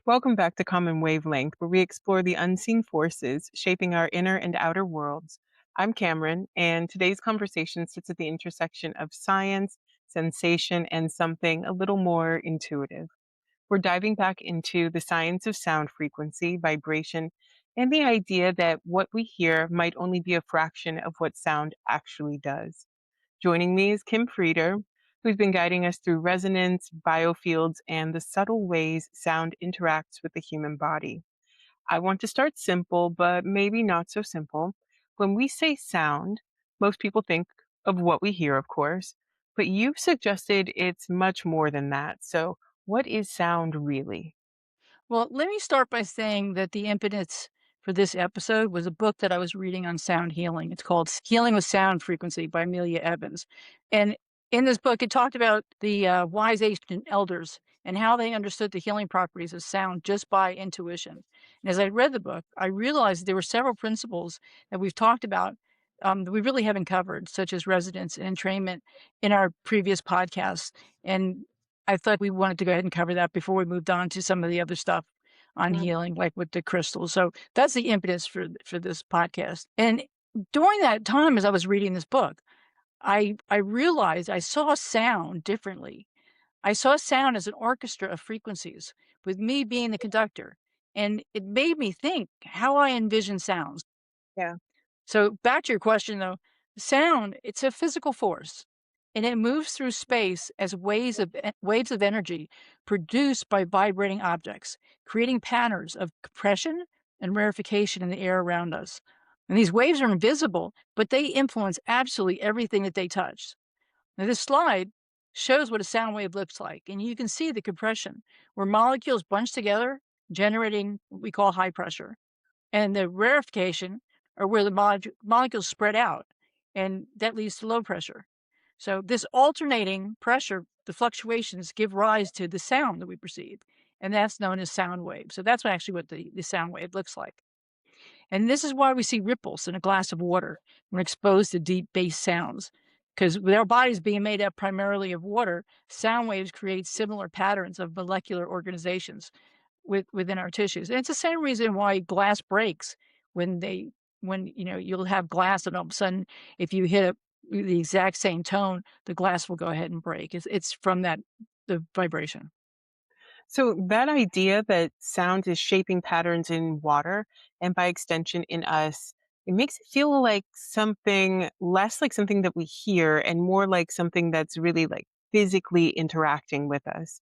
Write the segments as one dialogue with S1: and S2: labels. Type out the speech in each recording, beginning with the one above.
S1: Welcome back to Common Wavelength, where we explore the unseen forces shaping our inner and outer worlds. I'm Cameron, and today's conversation sits at the intersection of science, sensation, and something a little more intuitive. We're diving back into the science of sound frequency, vibration, and the idea that what we hear might only be a fraction of what sound actually does. Joining me is Kim Frieder, who's been guiding us through resonance, biofields, and the subtle ways sound interacts with the human body. I want to start simple, but maybe not so simple. When we say sound, most people think of what we hear, of course, but you've suggested it's much more than that. So, what is sound really?
S2: Well, let me start by saying that the impetus for this episode was a book that I was reading on sound healing. It's called Healing with Sound Frequency by Amelia Evans. And in this book, it talked about the wise ancient elders and how they understood the healing properties of sound just by intuition. And as I read the book, I realized there were several principles that we've talked about that we really haven't covered, such as resonance and entrainment in our previous podcasts. And I thought we wanted to go ahead and cover that before we moved on to some of the other stuff on
S1: Mm.
S2: healing, like with the crystals. So that's the impetus for this podcast. And during that time, as I was reading this book, I realized I saw sound differently. I saw sound as an orchestra of frequencies, with me being the conductor, and it made me think how I envision sounds.
S1: Yeah.
S2: So back to your question though, sound, it's a physical force and it moves through space as waves of energy produced by vibrating objects, creating patterns of compression and rarefication in the air around us. And these waves are invisible, but they influence absolutely everything that they touch. Now this slide shows what a sound wave looks like, and you can see the compression where molecules bunch together, generating what we call high pressure. And the rarefication are where the molecules spread out, and that leads to low pressure. So this alternating pressure, the fluctuations give rise to the sound that we perceive, and that's known as sound wave. So that's actually what the sound wave looks like. And this is why we see ripples in a glass of water when exposed to deep bass sounds. Because with our bodies being made up primarily of water, sound waves create similar patterns of molecular organizations within our tissues. And it's the same reason why glass breaks when you'll have glass and all of a sudden if you hit the exact same tone, the glass will go ahead and break. It's from the vibration.
S1: So, that idea that sound is shaping patterns in water and by extension in us, it makes it feel like something less like something that we hear and more like something that's really like physically interacting with us.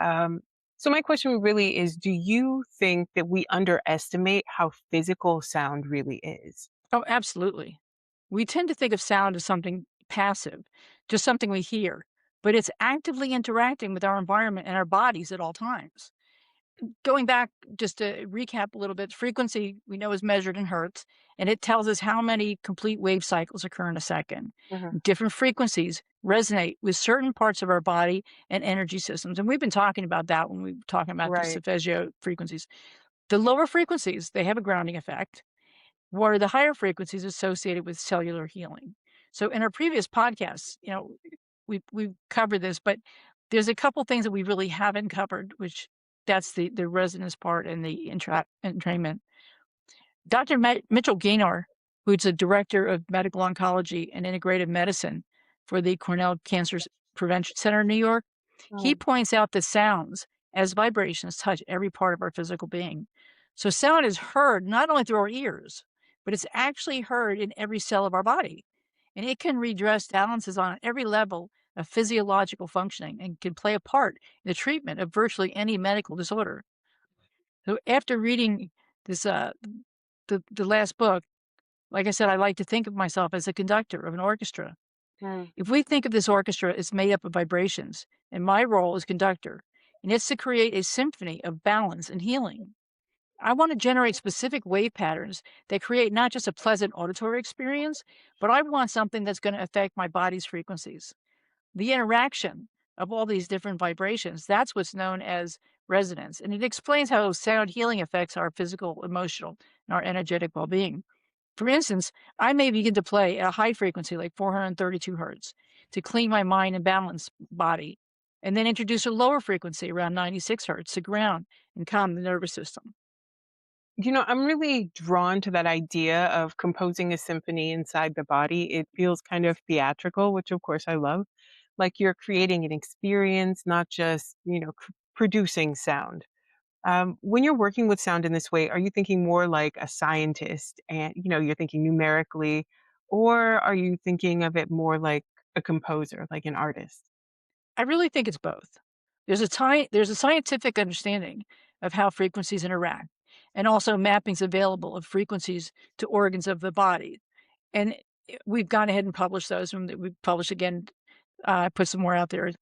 S1: Um, so, my question really is, do you think that we underestimate how physical sound really is?
S2: Oh, absolutely. We tend to think of sound as something passive, just something we hear, but it's actively interacting with our environment and our bodies at all times. Going back, just to recap a little bit, frequency we know is measured in hertz, and it tells us how many complete wave cycles occur in a second.
S1: Mhm.
S2: Different frequencies resonate with certain parts of our body and energy systems. And we've been talking about that when we were talking about the
S1: Right.
S2: solfeggio frequencies. The lower frequencies, they have a grounding effect, where the higher frequencies associated with cellular healing. So in our previous podcasts, we've covered this, but there's a couple things that we really haven't covered, which that's the resonance part and the entrainment. Dr. Mitchell Gaynor, who's the director of medical oncology and integrative medicine for the Cornell Cancer Prevention Center in New York, he
S1: Oh.
S2: points out that sounds as vibrations touch every part of our physical being. So sound is heard not only through our ears, but it's actually heard in every cell of our body. And it can redress balances on every level of physiological functioning and can play a part in the treatment of virtually any medical disorder. So after reading this the last book, like I said, I like to think of myself as a conductor of an orchestra.
S1: Mm.
S2: If we think of this orchestra as made up of vibrations, and my role is conductor, and it's to create a symphony of balance and healing. I want to generate specific wave patterns that create not just a pleasant auditory experience, but I want something that's going to affect my body's frequencies. The interaction of all these different vibrations, that's what's known as resonance. And it explains how sound healing affects our physical, emotional, and our energetic well being. For instance, I may begin to play at a high frequency like 432 hertz to clean my mind and balance body. and then introduce a lower frequency around 96 hertz to ground and calm the nervous system.
S1: I'm really drawn to that idea of composing a symphony inside the body. It feels kind of theatrical, which of course I love. Like you're creating an experience, not just, producing sound. When you're working with sound in this way, are you thinking more like a scientist and, you're thinking numerically, or are you thinking of it more like a composer, like an artist?
S2: I really think it's both. There's a scientific understanding of how frequencies interact, and also mappings available of frequencies to organs of the body. And we've gone ahead and published those, and we publish again. Put some more out there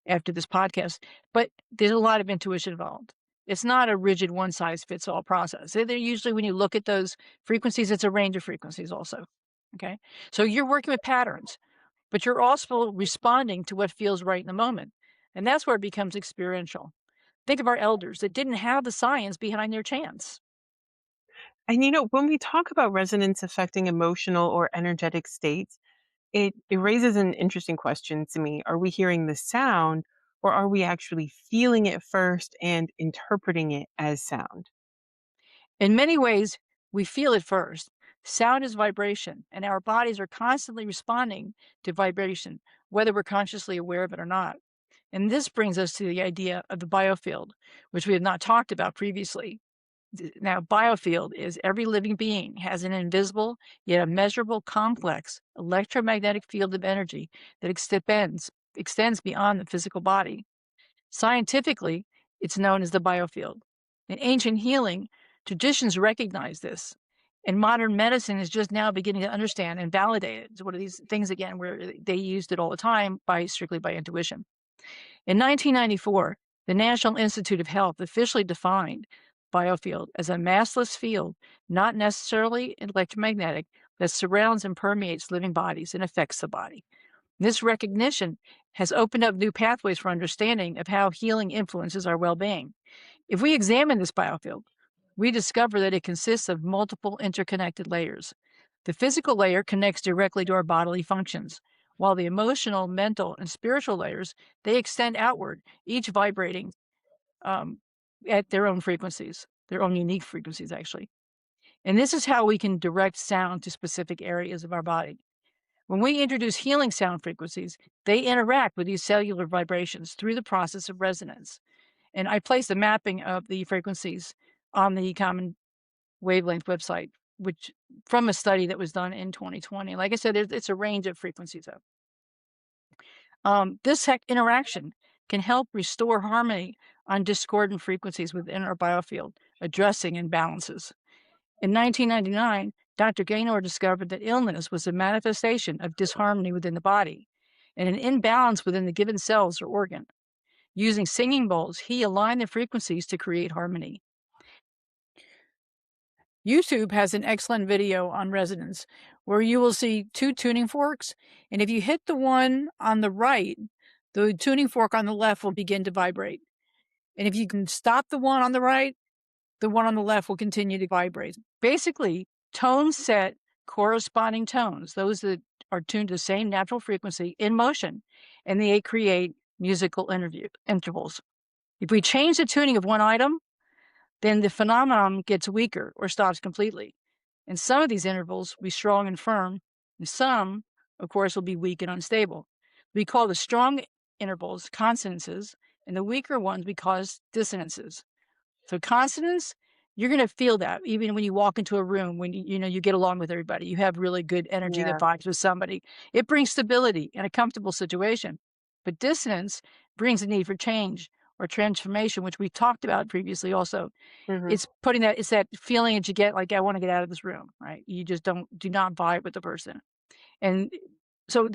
S2: after this podcast. But there's a lot of intuition involved. It's not a rigid one size fits all process. They're usually, when you look at those frequencies, it's a range of frequencies also. Okay, so you're working with patterns, but you're also responding to what feels right in the moment. And that's where it becomes experiential. Think of our elders that didn't have the science behind their chants.
S1: And when we talk about resonance affecting emotional or energetic states, it raises an interesting question to me. Are we hearing the sound or are we actually feeling it first and interpreting it as sound?
S2: In many ways, we feel it first. Sound is vibration, and our bodies are constantly responding to vibration, whether we're consciously aware of it or not. And this brings us to the idea of the biofield, which we have not talked about previously. Now, biofield is every living being has an invisible yet immeasurable complex electromagnetic field of energy that extends beyond the physical body. Scientifically, it's known as the biofield. In ancient healing, traditions recognize this, and modern medicine is just now beginning to understand and validate it. It's one of these things again where they used it all the time by strictly by intuition. In 1994, the National Institute of Health officially defined biofield as a massless field, not necessarily electromagnetic, that surrounds and permeates living bodies and affects the body. This recognition has opened up new pathways for understanding of how healing influences our well being. If we examine this biofield, we discover that it consists of multiple interconnected layers. The physical layer connects directly to our bodily functions, while the emotional, mental, and spiritual layers, they extend outward, each vibrating um, at their own frequencies, their own unique frequencies, actually. And this is how we can direct sound to specific areas of our body. When we introduce healing sound frequencies, they interact with these cellular vibrations through the process of resonance. And I placed a mapping of the frequencies on the Common Wavelength website, which from a study that was done in 2020. Like I said, it's a range of frequencies. This interaction can help restore harmony on discordant frequencies within our biofield, addressing imbalances. In 1999, Dr. Gaynor discovered that illness was a manifestation of disharmony within the body and an imbalance within the given cells or organ. Using singing bowls, he aligned the frequencies to create harmony. YouTube has an excellent video on resonance where you will see two tuning forks. And if you hit the one on the right, the tuning fork on the left will begin to vibrate. And if you can stop the one on the right, the one on the left will continue to vibrate. Basically, tones set corresponding tones, those that are tuned to the same natural frequency in motion, and they create musical intervals. If we change the tuning of one item, then the phenomenon gets weaker or stops completely. And some of these intervals will be strong and firm, and some, of course, will be weak and unstable. We call the strong intervals consonances, and the weaker ones we call dissonances. So consonance, you're going to feel that even when you walk into a room, when you get along with everybody, you have really good energy that
S1: Yeah.
S2: vibes with somebody. It brings stability and a comfortable situation. But dissonance brings a need for change or transformation, which we talked about previously also.
S1: Hmm.
S2: It's that feeling that you get like, I want to get out of this room, right? You just do not vibe with the person. And so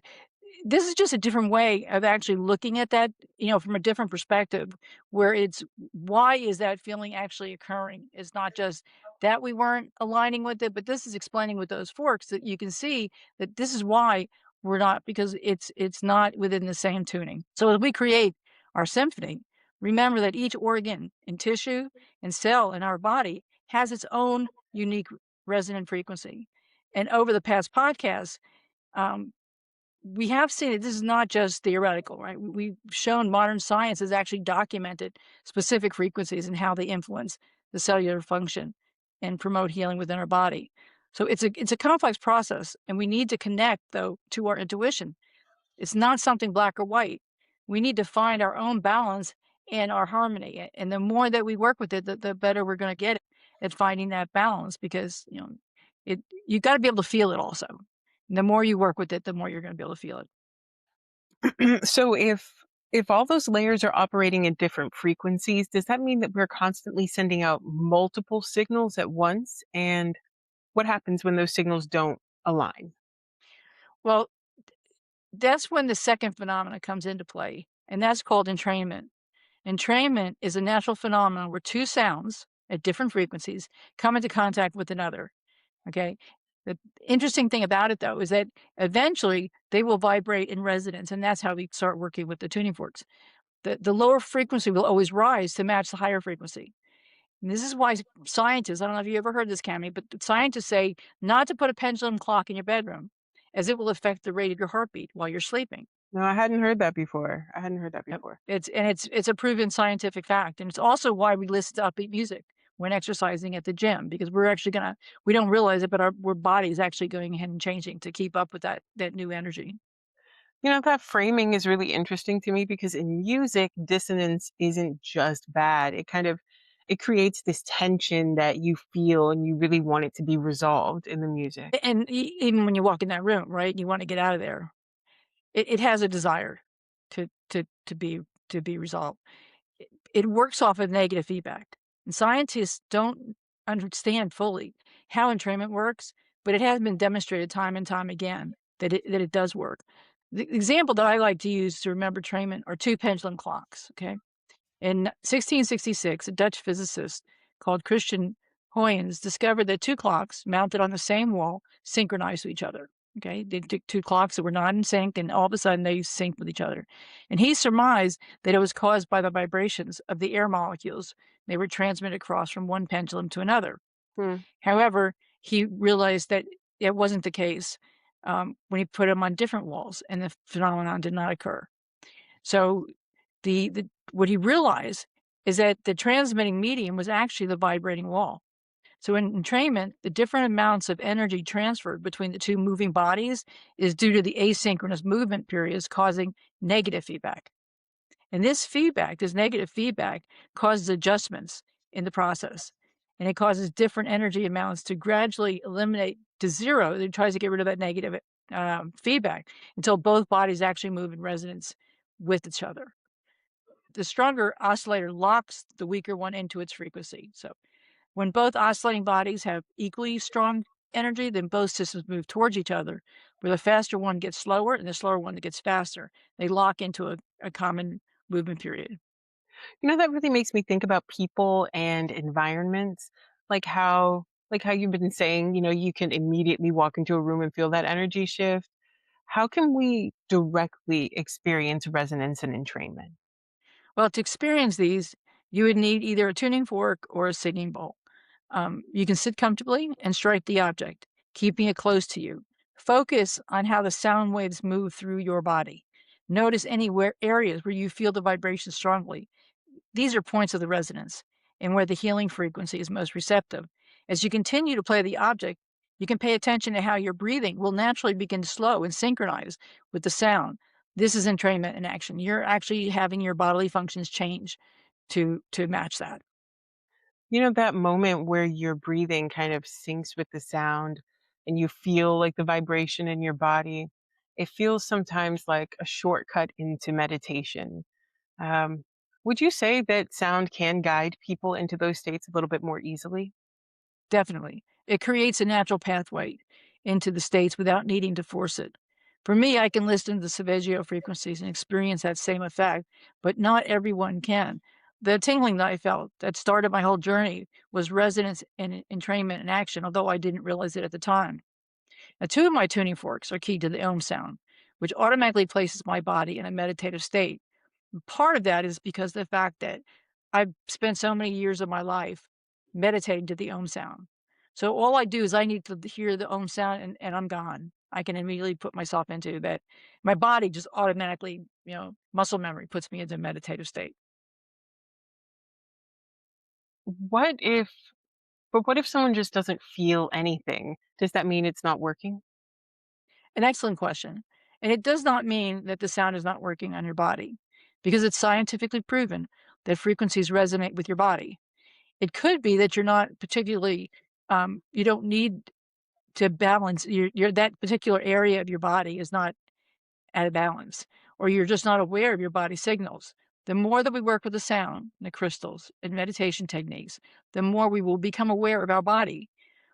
S2: this is just a different way of actually looking at that, from a different perspective, where it's why is that feeling actually occurring? It's not just that we weren't aligning with it, but this is explaining with those forks that you can see that this is why we're not, because it's not within the same tuning. So as we create our symphony, remember that each organ and tissue and cell in our body has its own unique resonant frequency. And over the past podcasts, um, we have seen that this is not just theoretical, right? We've shown modern science has actually documented specific frequencies and how they influence the cellular function and promote healing within our body. So it's a complex process, and we need to connect though to our intuition. It's not something black or white. We need to find our own balance and our harmony. And the more that we work with it, the better we're going to get at finding that balance because, it you got to be able to feel it also. And the more you work with it, the more you're going to be able to feel it.
S1: So if all those layers are operating at different frequencies, does that mean that we're constantly sending out multiple signals at once? And what happens when those signals don't align?
S2: Well, that's when the second phenomena comes into play, and that's called entrainment. Entrainment is a natural phenomenon where two sounds at different frequencies come into contact with another. Okay. The interesting thing about it, though, is that eventually they will vibrate in resonance, and that's how we start working with the tuning forks. The lower frequency will always rise to match the higher frequency. And this is why scientists, I don't know if you ever heard this, Cami, but scientists say not to put a pendulum clock in your bedroom, as it will affect the rate of your heartbeat while you're sleeping.
S1: No, I hadn't heard that before. I hadn't heard that
S2: Yep.
S1: before.
S2: It's a proven scientific fact, and it's also why we listen to upbeat music when exercising at the gym because we don't realize it, but our body is actually going ahead and changing to keep up with that new energy.
S1: That framing is really interesting to me because in music, dissonance isn't just bad. It creates this tension that you feel and you really want it to be resolved in the music.
S2: And even when you walk in that room, right, you want to get out of there. It has a desire to be to be resolved. It works off of negative feedback. And scientists don't understand fully how entrainment works, but it has been demonstrated time and time again that it does work. The example that I like to use to remember entrainment are two pendulum clocks. Okay. In 1666, a Dutch physicist called Christian Huygens discovered that two clocks mounted on the same wall synchronized to each other. Okay, they took two clocks that were not in sync, and all of a sudden they synced with each other. And he surmised that it was caused by the vibrations of the air molecules. They were transmitted across from one pendulum to another.
S1: Hmm.
S2: However, he realized that it wasn't the case when he put them on different walls, and the phenomenon did not occur. So the what he realized is that the transmitting medium was actually the vibrating wall. So in entrainment, the different amounts of energy transferred between the two moving bodies is due to the asynchronous movement periods causing negative feedback. And this negative feedback, causes adjustments in the process. And it causes different energy amounts to gradually eliminate to zero. It tries to get rid of that negative feedback until both bodies actually move in resonance with each other. The stronger oscillator locks the weaker one into its frequency. So when both oscillating bodies have equally strong energy, then both systems move towards each other, where the faster one gets slower and the slower one gets faster. They lock into a common movement period.
S1: That really makes me think about people and environments, like how you've been saying, you can immediately walk into a room and feel that energy shift. How can we directly experience resonance and entrainment?
S2: Well, to experience these, you would need either a tuning fork or a singing bowl. You can sit comfortably and strike the object, keeping it close to you. Focus on how the sound waves move through your body. Notice areas where you feel the vibration strongly. These are points of the resonance and where the healing frequency is most receptive. As you continue to play the object, you can pay attention to how your breathing will naturally begin to slow and synchronize with the sound. This is entrainment in action. You're actually having your bodily functions change to match that.
S1: That moment where your breathing kind of syncs with the sound and you feel like the vibration in your body, it feels sometimes like a shortcut into meditation. Um, would you say that sound can guide people into those states a little bit more easily?
S2: Definitely. It creates a natural pathway into the states without needing to force it. For me, I can listen to the Seveggio frequencies and experience that same effect, but not everyone can. The tingling that I felt that started my whole journey was resonance and entrainment in action, although I didn't realize it at the time. Now, two of my tuning forks are keyed to the Om sound, which automatically places my body in a meditative state. Part of that is because of the fact that I've spent so many years of my life meditating to the Om sound. So all I do is I need to hear the Om sound and I'm gone. I can immediately put myself into that. My body just automatically, muscle memory puts me into a meditative state.
S1: What if but what if someone just doesn't feel anything? Does that mean it's not working?
S2: An excellent question. And it does not mean that the sound is not working on your body because it's scientifically proven that frequencies resonate with your body. It could be that you're not particularly, you don't need to balance your that particular area of your body is not out of balance, or you're just not aware of your body signals. The more that we work with the sound, the crystals, and meditation techniques, the more we will become aware of our body.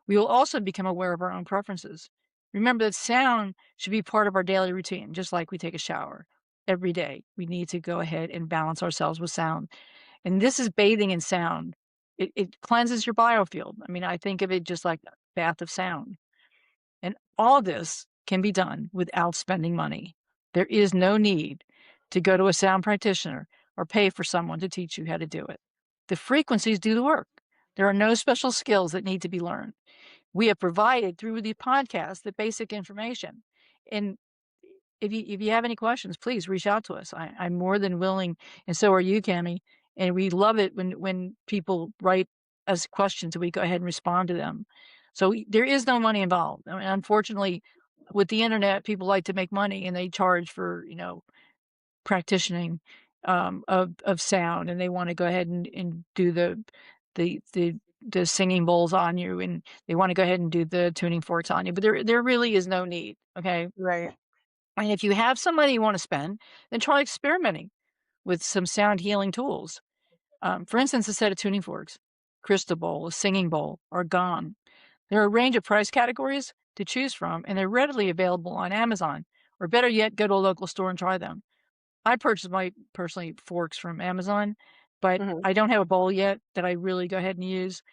S2: We will also become aware of our own preferences. Remember that sound should be part of our daily routine, just like we take a shower every day. We need to go ahead and balance ourselves with sound. And this is bathing in sound. It cleanses your biofield. I mean, I think of it just like a bath of sound. And all this can be done without spending money. There is no need to go to a sound practitioner or pay for someone to teach you how to do it. The frequencies do the work. There are no special skills that need to be learned. We have provided through the podcast the basic information. And if you have any questions, please reach out to us. I'm more than willing, and so are you, Cami. And we love it when people write us questions and we go ahead and respond to them. So there is no money involved. I mean, unfortunately, with the internet, people like to make money and they charge for practicing of sound, and they want to go ahead and do the the the singing bowls on you, and they want to go ahead and do the tuning forks on you. But there really is no need. Okay,
S1: Right.
S2: and if you have some money you want to spend, then try experimenting with some sound healing tools. For instance, a set of tuning forks, crystal bowl, a singing bowl, or gong. There are a range of price categories to choose from, and they're readily available on Amazon. Or better yet, go to a local store and try them. I purchased my personally forks from Amazon, but
S1: Mhm.
S2: I don't have a bowl yet that I really go ahead and use.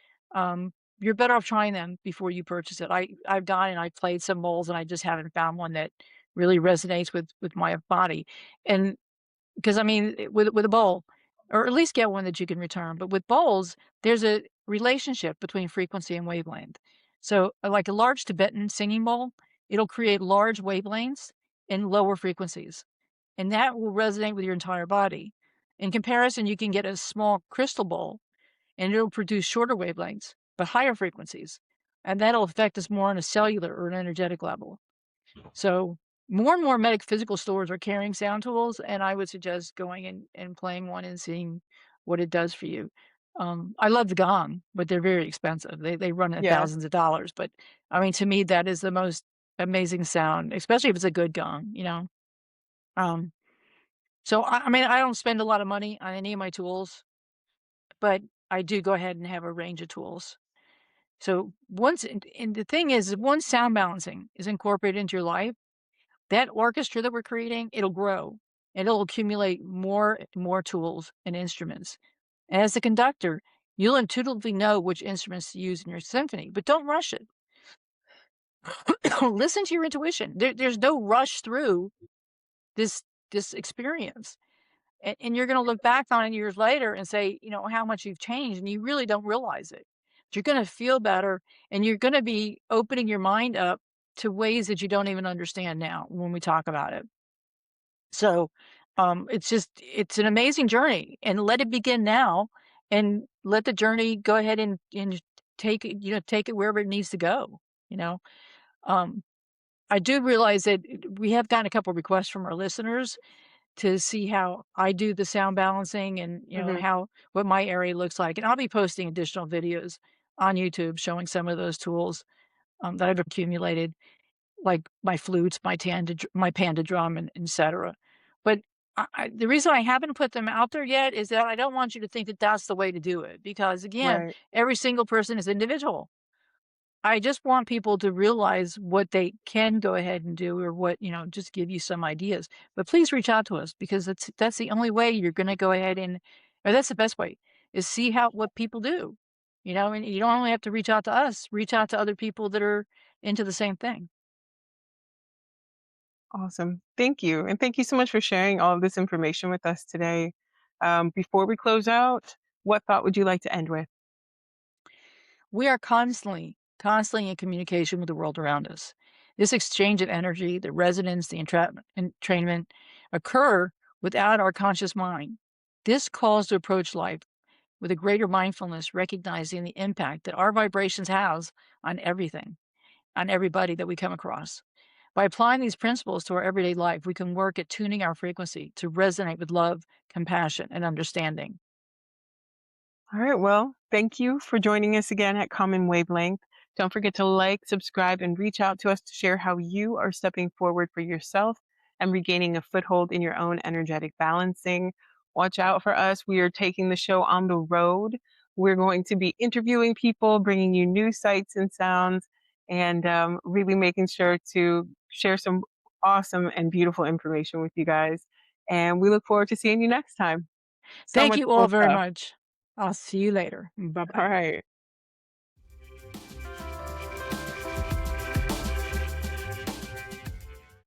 S2: You're better off trying them before you purchase it. I've gone and I played some bowls and I just haven't found one that really resonates with my body. And because I mean, with a bowl, or at least get one that you can return. But with bowls, there's a relationship between frequency and wavelength. So, like a large Tibetan singing bowl, it'll create large wavelengths and lower frequencies, and that will resonate with your entire body. In comparison, you can get a small crystal bowl, and it'll produce shorter wavelengths but higher frequencies, and that'll affect us more on a cellular or an energetic level. So more and more physical stores are carrying sound tools, and I would suggest going and playing one and seeing what it does for you. I love the gong, but they're very expensive. They run at
S1: Yeah.
S2: thousands of dollars. But I mean, to me, that is the most amazing sound, especially if it's a good gong. Um, so I mean, I don't spend a lot of money on any of my tools, but I do go ahead and have a range of tools. So and the thing is, once sound balancing is incorporated into your life, that orchestra that we're creating, it'll grow. It'll accumulate more tools and instruments. And as a conductor, you'll intuitively know which instruments to use in your symphony, but don't rush it. Listen to your intuition. There's no rush through this this experience. And you're gonna look back on it years later and say, how much you've changed, and you really don't realize it. You're gonna feel better, and you're gonna be opening your mind up to ways that you don't even understand now when we talk about it. So, it's an amazing journey, and let it begin now, and let the journey go ahead and take it wherever it needs to go, you know? Um, I do realize that we have gotten a couple requests from our listeners to see how I do the sound balancing and,
S1: Mhm.
S2: how what my area looks like, and I'll be posting additional videos on YouTube showing some of those tools, that I've accumulated, like my flutes, my panda drum, and et cetera. But the reason I haven't put them out there yet is that I don't want you to think that that's the way to do it because, again,
S1: Right.
S2: every single person is individual. I just want people to realize what they can go ahead and do or what, just give you some ideas. But please reach out to us because that's the only way you're gonna go ahead or that's the best way, is see what people do. And you don't only have to reach out to us, reach out to other people that are into the same thing.
S1: Awesome. Thank you. And thank you so much for sharing all of this information with us today. Before we close out, what thought would you like to end with?
S2: We are constantly in communication with the world around us. This exchange of energy, the resonance, the entrainment occur without our conscious mind. This calls to approach life with a greater mindfulness, recognizing the impact that our vibrations has on everything, on everybody that we come across. By applying these principles to our everyday life, we can work at tuning our frequency to resonate with love, compassion, and understanding.
S1: All right. Well, thank you for joining us again at Common Wavelength. Don't forget to like, subscribe, and reach out to us to share how you are stepping forward for yourself and regaining a foothold in your own energetic balancing. Watch out for us. We are taking the show on the road. We're going to be interviewing people, bringing you new sights and sounds, and really making sure to share some awesome and beautiful information with you guys. And we look forward to seeing you next time. So
S2: Thank
S1: much
S2: you all
S1: cool
S2: very
S1: stuff.
S2: much. I'll see you later. Bye
S1: All
S2: bye.
S1: right.